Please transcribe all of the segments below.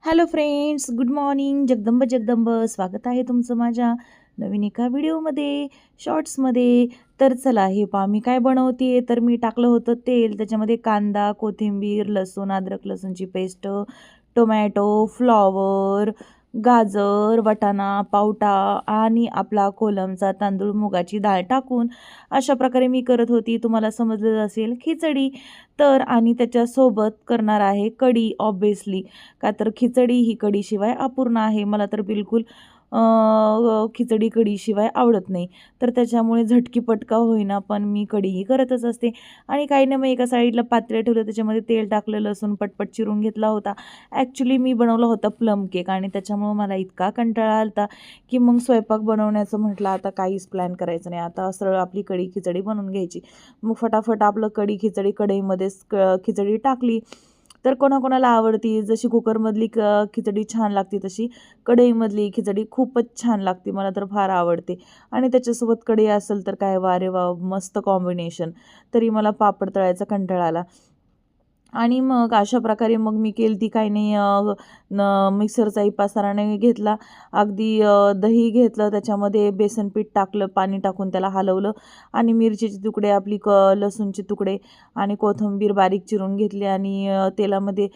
Hello friends, good morning. Jagdamb Jagdamb स्वागत आहे तुमचं माझ्या नवीन एका व्हिडिओमध्ये, शॉर्ट्समध्ये. तर चला, हे पहा मी काय बनवते. तर मी टाकलं होतं तेल, त्याच्यामध्ये कांदा, कोथिंबीर, लसूण, अद्रक लसूणची पेस्ट, टोमॅटो, फ्लॉवर, गाजर, वाटाणा, पावटा आणि आपला कोलमचा तांदूळ, मुगाची डाळ टाकून अशा प्रकारे मी करत होती. तुम्हाला समजलं असेल खिचडी. तर आणि त्याच्यासोबत करणार आहे कढी ऑब्व्हियसली. का तर खिचडी ही कढीशिवाय अपूर्ण आहे. मला तर बिलकुल खिचडी कढीशिवाय आवडत नाही. तर त्याच्यामुळे झटकी-पटका होईना पण मी कढी करतच असते. आणि काही नाही, मग एका साईडला पातेलं ठेवलं, त्याच्यामध्ये तेल टाकलं, लसूण पटपट चिरून घेतला होता. ॲक्च्युली मी बनवला होता प्लम केक आणि त्याच्यामुळं मला इतका कंटाळा आला की मग स्वयंपाक बनवण्याचं म्हटलं आता काहीच प्लॅन करायचं नाही. आता सरळ आपली कढी खिचडी बनवून घ्यायची. मग फटाफट आपलं कढी खिचडी कढईमध्येच खिचडी टाकली. तर कोणाकोणाला आवडती, जशी कुकरमधली खिचडी छान लागते तशी कढईमधली खिचडी खूपच छान लागते. मला तर फार आवडते. आणि त्याच्यासोबत कढी असेल तर काय वा रे वा, मस्त कॉम्बिनेशन. तरी मला पापड तळायचा कंटाळा आला. आणि मग अशा प्रकारे मग मी केली काही नाही, मिक्सरचा पसारा नाही घेतला. अगदी दही घेतलं, त्याच्यामध्ये बेसन पीठ टाकलं, पाणी टाकून त्याला हलवलं आणि मिरचीचे तुकडे, आपली लसूणचे तुकडे आणि कोथिंबीर बारीक चिरून घेतली आणि तेलामध्ये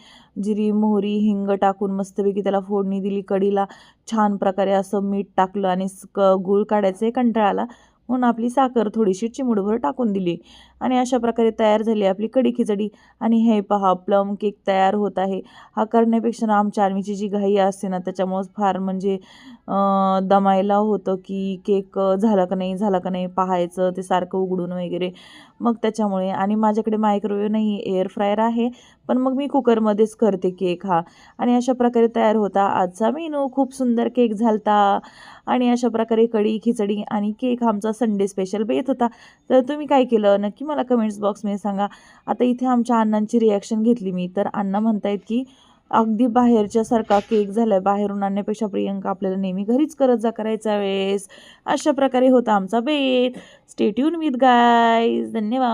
जिरी, मोहरी, हिंग टाकून मस्तपैकी त्याला फोडणी दिली. कढीला छान प्रकारे असं मीठ टाकलं आणि गूळ काढायचे कंटाळाला म्हणून आपली साखर थोडीशी चिमूटभर टाकून दिली. आणि अशा प्रकारे तयार झाली आपली कढी खिचडी. आणि हे पहा, प्लम केक तयार होत आहे. हा करण्यापेक्षा ना आमच्या आर्मीची जी घाई असते ना, त्याच्यामुळंच फार म्हणजे दमायला होतं की केक झाला का नाही, झाला का नाही पाहायचं, ते सारखं उघडून वगैरे. मग त्याच्यामुळे, आणि माझ्याकडे मायक्रोवेव्ह नाही, एअर फ्रायर आहे. पण मग मी कुकरमध्येच करते केक हा. आणि अशा प्रकारे तयार होता आजचा मेनू. खूप सुंदर केक झालता. आणि अशा प्रकारे कढी खिचडी आणि केक आमचा संडे स्पेशल बेत होता. तर तुम्ही काय केलं नक्की मला कमेंट्स बॉक्समध्ये सांगा. आता इथे आमच्या अण्णांची रिॲक्शन घेतली मी, तर अण्णा म्हणतायत की अगदी बाहेरच्यासारखा केक झालाय, बाहेरून आणण्यापेक्षा प्रियंका आपल्याला नेहमी घरीच करत जा करायचा वेळेस. अशा प्रकारे होता आमचा बेत. Stay tune with guys. धन्यवाद.